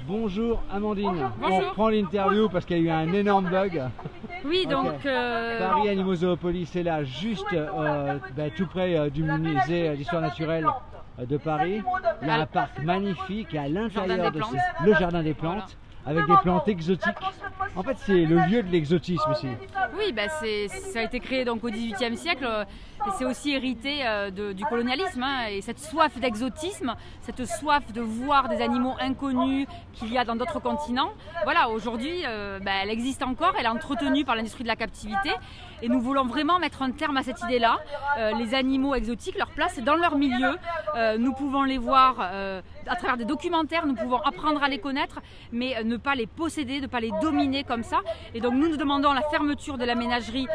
Bonjour Amandine. Bonjour. On reprend l'interview parce qu'il y a eu un énorme bug. Oui, donc Paris Animozoopolis est là, juste tout près du musée d'histoire naturelle de Paris. Il y a un parc magnifique à l'intérieur de le jardin des plantes, avec des plantes exotiques. En fait, c'est le lieu de l'exotisme ici. Oui, ça a été créé donc au XVIIIe siècle et c'est aussi hérité du colonialisme. Et cette soif d'exotisme, cette soif de voir des animaux inconnus qu'il y a dans d'autres continents, voilà, aujourd'hui, elle existe encore, elle est entretenue par l'industrie de la captivité. Et nous voulons vraiment mettre un terme à cette idée-là. Les animaux exotiques, leur place est dans leur milieu. Nous pouvons les voir à travers des documentaires, nous pouvons apprendre à les connaître, mais ne pas les posséder, ne pas les dominer comme ça. Et donc nous demandons la fermeture de la ménagerie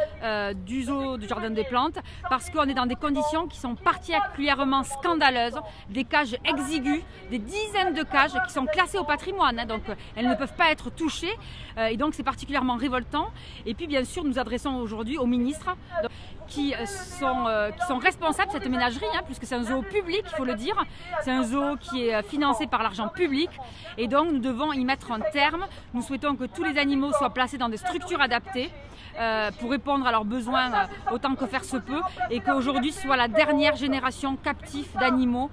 du zoo du Jardin des Plantes parce qu'on est dans des conditions qui sont particulièrement scandaleuses, des cages exiguës, des dizaines de cages qui sont classées au patrimoine, hein, donc elles ne peuvent pas être touchées et donc c'est particulièrement révoltant. Et puis bien sûr nous adressons aujourd'hui aux ministres qui sont responsables de cette ménagerie, hein, puisque c'est un zoo public, il faut le dire. C'est un zoo qui est financé par l'argent public et donc nous devons y mettre un terme. Nous souhaitons que tous les animaux soient placés dans des structures adaptées pour répondre à leurs besoins autant que faire se peut et qu'aujourd'hui ce soit la dernière génération captive d'animaux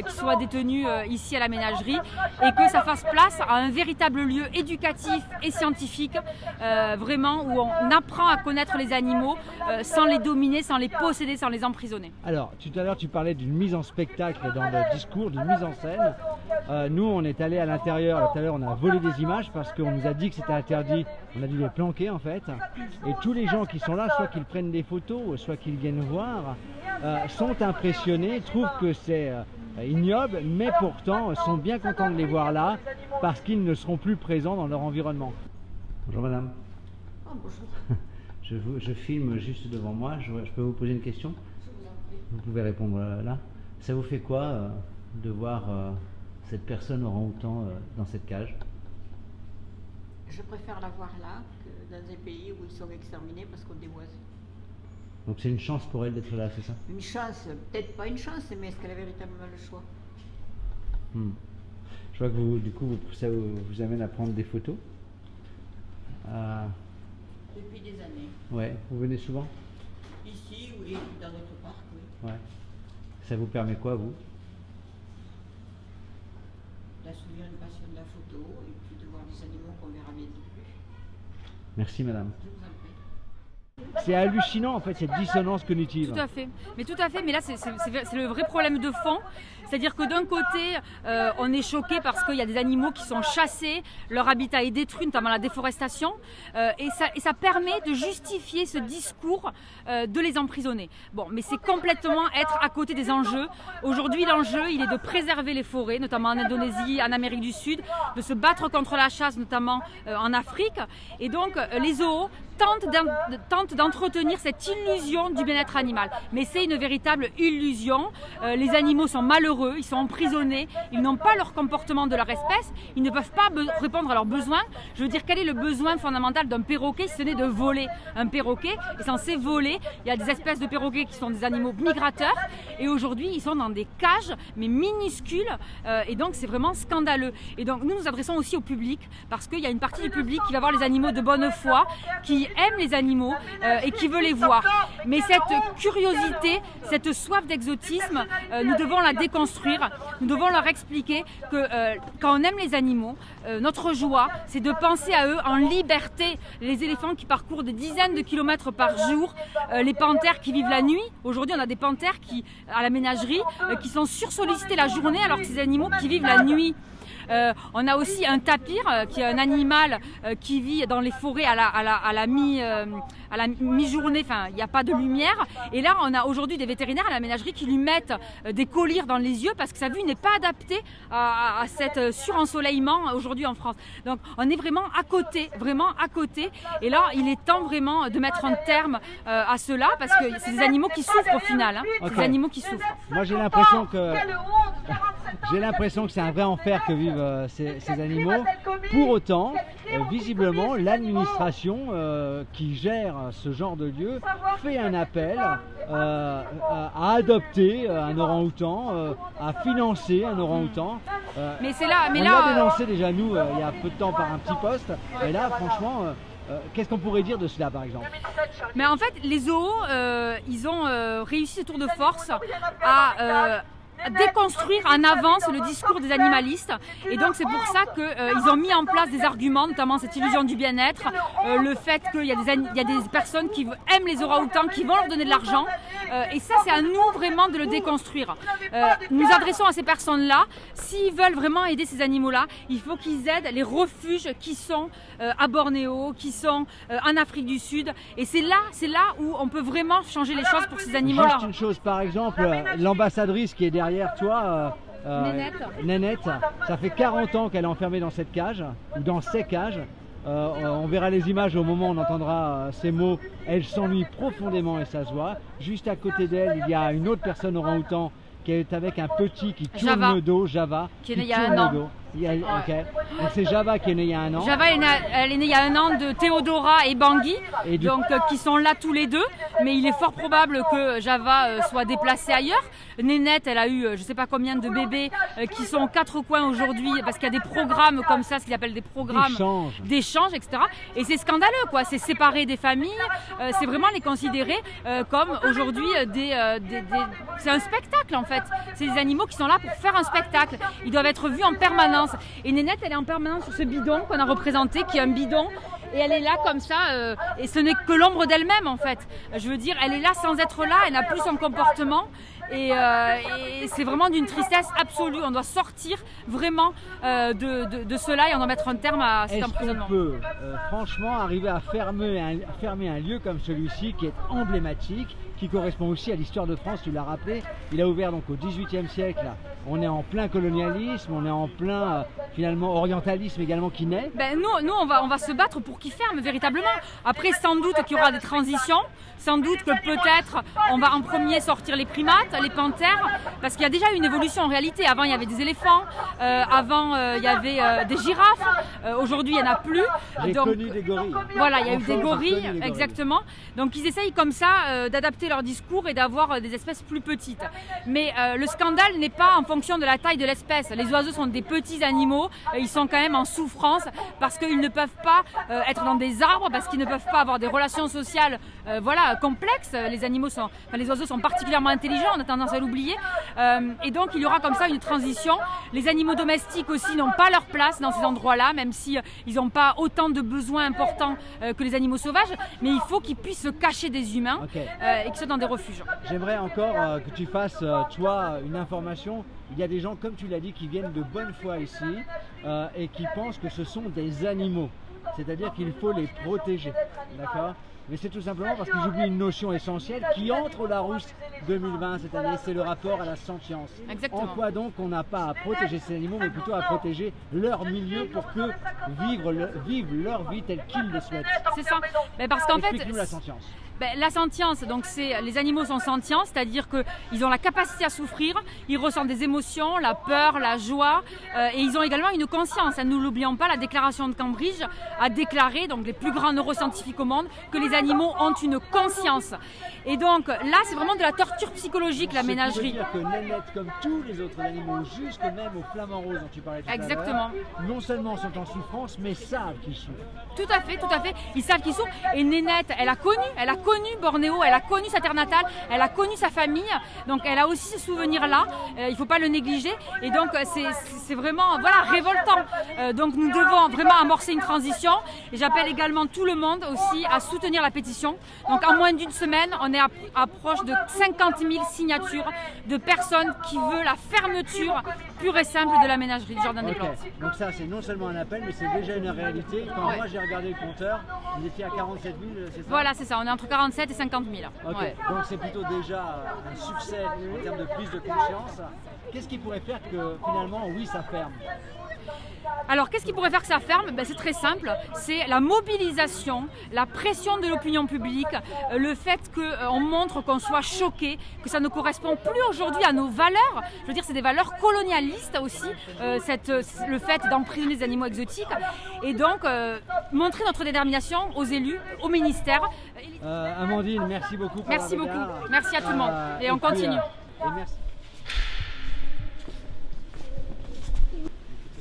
qui soit détenue ici à la ménagerie et que ça fasse place à un véritable lieu éducatif et scientifique vraiment où on apprend à connaître les animaux sans les dominer, sans les posséder, sans les emprisonner. Alors tout à l'heure tu parlais d'une mise en spectacle dans le discours, d'une mise en scène. Nous on est allé à l'intérieur, tout à l'heure on a volé des images parce qu'on nous a dit que c'était interdit, on a dû les planquer en fait. Et tous les gens qui sont là, soit qu'ils prennent des photos, soit qu'ils viennent voir, sont impressionnés, trouvent que c'est ignoble, mais pourtant sont bien contents de les voir là parce qu'ils ne seront plus présents dans leur environnement. Bonjour madame. Oh, bonjour. Je filme juste devant moi, je peux vous poser une question? Vous pouvez répondre là. Ça vous fait quoi de voir cette personne orang-outan dans cette cage? Je préfère la voir là que dans un pays où ils sont exterminés parce qu'on déboise. Donc c'est une chance pour elle d'être là, c'est ça? Une chance, peut-être pas une chance, mais est-ce qu'elle a véritablement le choix? Je vois que vous, du coup, ça vous amène à prendre des photos. Depuis des années. Ouais, vous venez souvent? Ici, oui, dans notre parc, oui. Ouais. Ça vous permet quoi, vous? D'assouvir une passion de la photo et puis de voir des animaux qu'on verra bientôt plus. Merci madame. Je vous en prie. C'est hallucinant en fait cette dissonance cognitive. Tout à fait, mais là c'est le vrai problème de fond. C'est-à-dire que d'un côté, on est choqué parce qu'il y a des animaux qui sont chassés, leur habitat est détruit, notamment la déforestation, et ça permet de justifier ce discours de les emprisonner. Bon, mais c'est complètement être à côté des enjeux. Aujourd'hui, l'enjeu, il est de préserver les forêts, notamment en Indonésie, en Amérique du Sud, de se battre contre la chasse, notamment en Afrique. Et donc, les zoos tentent d'entretenir cette illusion du bien-être animal. Mais c'est une véritable illusion. Les animaux sont malheureux, ils sont emprisonnés, ils n'ont pas leur comportement de leur espèce, ils ne peuvent pas répondre à leurs besoins. Je veux dire, quel est le besoin fondamental d'un perroquet si ce n'est de voler? Un perroquet est censé voler. Il y a des espèces de perroquets qui sont des animaux migrateurs et aujourd'hui ils sont dans des cages mais minuscules et donc c'est vraiment scandaleux. Et donc nous adressons aussi au public parce qu'il y a une partie du public qui va voir les animaux de bonne foi, qui aime les animaux et qui veut les voir. Mais cette curiosité, cette soif d'exotisme, nous devons la déconstruire. Nous devons leur expliquer que quand on aime les animaux, notre joie, c'est de penser à eux en liberté. Les éléphants qui parcourent des dizaines de kilomètres par jour, les panthères qui vivent la nuit. Aujourd'hui, on a des panthères à la ménagerie qui sont sursollicités la journée alors que ces animaux qui vivent la nuit. On a aussi un tapir qui est un animal qui vit dans les forêts à la mi-journée, enfin il n'y a pas de lumière. Et là on a aujourd'hui des vétérinaires à la ménagerie qui lui mettent des collyres dans les yeux parce que sa vue n'est pas adaptée à cet surensoleillement aujourd'hui en France. Donc on est vraiment à côté. Et là il est temps vraiment de mettre un terme à cela parce que c'est des animaux qui souffrent au final. Hein. Okay. C'est des animaux qui souffrent. Moi j'ai l'impression que... J'ai l'impression que c'est un vrai enfer que vivent ces animaux. Pour autant, visiblement, l'administration qui gère ce genre de lieu fait un appel à adopter un orang-outan, à financer un orang-outan. Mais c'est là, on l'a dénoncé déjà nous il y a peu de temps par un petit post. Et là, franchement, qu'est-ce qu'on pourrait dire de cela, par exemple? Mais en fait, les zoos, ils ont réussi ce tour de force à déconstruire en avance le discours des animalistes, et donc c'est pour ça qu'ils ont mis en place des arguments, notamment cette illusion du bien-être, le fait qu'il y a des personnes qui aiment les orang-outans, qui vont leur donner de l'argent, et ça c'est à nous vraiment de le déconstruire. Nous adressons à ces personnes-là, s'ils veulent vraiment aider ces animaux-là, il faut qu'ils aident les refuges qui sont à Bornéo, qui sont en Afrique du Sud, et c'est là où on peut vraiment changer les choses pour ces animaux-là. Juste une chose, par exemple, l'ambassadrice qui est derrière toi, Nénette, ça fait 40 ans qu'elle est enfermée dans cette cage, ou dans ces cages. On verra les images au moment où on entendra ces mots. Elle s'ennuie profondément et ça se voit. Juste à côté d'elle, il y a une autre personne orang-outan qui est avec un petit qui tourne le dos, Java, qui est né il y a un an. Okay. Donc c'est Java qui est né il y a un an. Java elle est née il y a un an de Théodora et Bangui, donc qui sont là tous les deux, mais il est fort probable que Java soit déplacée ailleurs. Nénette, elle a eu je sais pas combien de bébés qui sont aux quatre coins aujourd'hui, parce qu'il y a des programmes comme ça, ce qu'ils appellent des programmes d'échange, etc. Et c'est scandaleux, quoi. C'est séparer des familles, c'est vraiment les considérer comme aujourd'hui c'est un spectacle en fait. C'est des animaux qui sont là pour faire un spectacle. Ils doivent être vus en permanence. Et Nénette, elle est en permanence sur ce bidon qu'on a représenté, qui est un bidon. Et elle est là comme ça, et ce n'est que l'ombre d'elle-même en fait. Je veux dire, elle est là sans être là, elle n'a plus son comportement. Et c'est vraiment d'une tristesse absolue. On doit sortir vraiment de cela et on doit mettre un terme à cet emprisonnement. Est-ce qu'on peut franchement arriver à fermer un lieu comme celui-ci qui est emblématique, qui correspond aussi à l'histoire de France, tu l'as rappelé. Il a ouvert donc au XVIIIe siècle. On est en plein colonialisme, on est en plein finalement orientalisme également qui naît. Ben, nous on va se battre pour qu'il ferme véritablement. Après, sans doute qu'il y aura des transitions, sans doute que peut-être on va en premier sortir les primates, les panthères, parce qu'il y a déjà une évolution en réalité. Avant il y avait des éléphants, avant il y avait des girafes, aujourd'hui il n'y en a plus. J'ai connu des gorilles. Voilà, il y a eu des gorilles, exactement. Donc ils essayent comme ça d'adapter leur discours et d'avoir des espèces plus petites. Mais le scandale n'est pas en fonction de la taille de l'espèce. Les oiseaux sont des petits animaux, ils sont quand même en souffrance parce qu'ils ne peuvent pas être dans des arbres, parce qu'ils ne peuvent pas avoir des relations sociales complexes. Les oiseaux sont particulièrement intelligents, on a tendance à l'oublier. Et donc il y aura comme ça une transition. Les animaux domestiques aussi n'ont pas leur place dans ces endroits-là, même si ils n'ont pas autant de besoins importants que les animaux sauvages, mais il faut qu'ils puissent se cacher des humains et qu'ils soient dans des refuges. J'aimerais encore que tu fasses, toi, une information. Il y a des gens, comme tu l'as dit, qui viennent de bonne foi ici et qui pensent que ce sont des animaux. C'est-à-dire qu'il faut les protéger. D'accord ? Mais c'est tout simplement parce qu'ils oublient une notion essentielle qui entre au Larousse 2020 cette année, c'est le rapport à la sentience. Exactement. En quoi donc on n'a pas à protéger ces animaux, mais plutôt à protéger leur milieu pour que vivent leur vie telle qu'ils le souhaitent. C'est ça. Mais parce qu'en fait, explique-nous la sentience. La sentience, donc les animaux sont sentients, c'est-à-dire qu'ils ont la capacité à souffrir, ils ressentent des émotions, la peur, la joie, et ils ont également une conscience. Nous l'oublions pas, la déclaration de Cambridge a déclaré, donc les plus grands neuroscientifiques au monde, que les animaux ont une conscience. Et donc là, c'est vraiment de la torture psychologique, la ménagerie. Ça veut dire que Nénette, comme tous les autres animaux, jusque même aux flamants roses dont tu parlais tout à l'heure, exactement, non seulement sont en souffrance, mais savent qu'ils souffrent. Tout à fait, ils savent qu'ils souffrent. Et Nénette, elle a connu Bornéo, elle a connu sa terre natale, elle a connu sa famille, donc elle a aussi ce souvenir-là, il ne faut pas le négliger. Et donc c'est vraiment révoltant. Donc nous devons vraiment amorcer une transition. Et j'appelle également tout le monde aussi à soutenir la pétition. Donc en moins d'une semaine, on est à proche de 50 000 signatures de personnes qui veulent la fermeture pure et simple de la ménagerie du Jardin des Plantes. Donc ça, c'est non seulement un appel, mais c'est déjà une réalité. Quand moi j'ai regardé le compteur, vous étiez à 47 000, c'est ça? Voilà, c'est ça, on est entre 47 et 50 000. Ok, Ouais. donc c'est plutôt déjà un succès en termes de prise de conscience. Qu'est-ce qui pourrait faire que finalement, oui, ça ferme? Alors, qu'est-ce qui pourrait faire que ça ferme? Ben, c'est très simple, c'est la mobilisation, la pression de l'opinion publique, le fait qu'on montre qu'on soit choqué, que ça ne correspond plus aujourd'hui à nos valeurs. Je veux dire, c'est des valeurs colonialistes aussi, le fait d'emprisonner des animaux exotiques. Et donc, montrer notre détermination aux élus, au ministère. Amandine, merci beaucoup pour Merci la beaucoup, bagarre. merci à tout le monde. Et on continue. Et merci.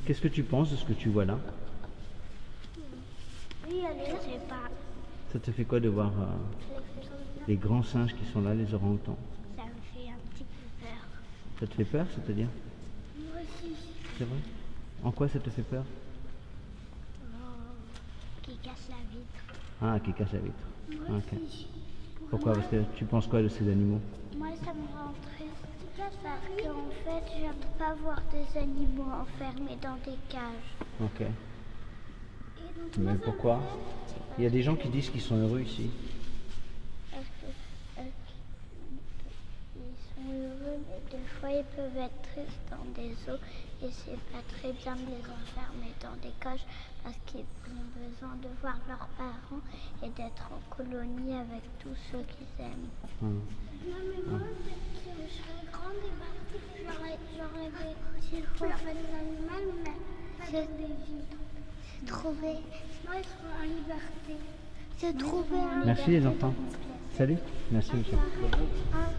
Qu'est-ce que tu penses de ce que tu vois là? Oui, je sais pas. Ça te fait quoi de voir les grands singes qui sont là, les orang-outans? Ça me fait un petit peu peur. Ça te fait peur, c'est-à-dire? Moi aussi. C'est vrai? En quoi ça te fait peur? Qui casse la vitre. Ah, qui casse la vitre. Moi Ok. aussi. Pourquoi? Parce que tu penses quoi de ces animaux? Moi, ça me rend triste. Parce qu'en fait, j'aime pas voir des animaux enfermés dans des cages. Ok. Et donc, Mais moi, ça pourquoi? me fait- Il y a des gens qui disent qu'ils sont heureux ici. Parce que ils sont heureux, mais des fois ils peuvent être tristes dans des eaux et c'est pas très bien de les enfermer dans des cages parce qu'ils ont besoin de voir leurs parents et d'être en colonie avec tous ceux qu'ils aiment. Hum. Non mais moi, si je serais grande et partie, j'aurais des animaux, mais c'est des vies. C'est trouver. Moi, ils sont en liberté. C'est trouver un. Merci les enfants. Salut. Merci monsieur. Un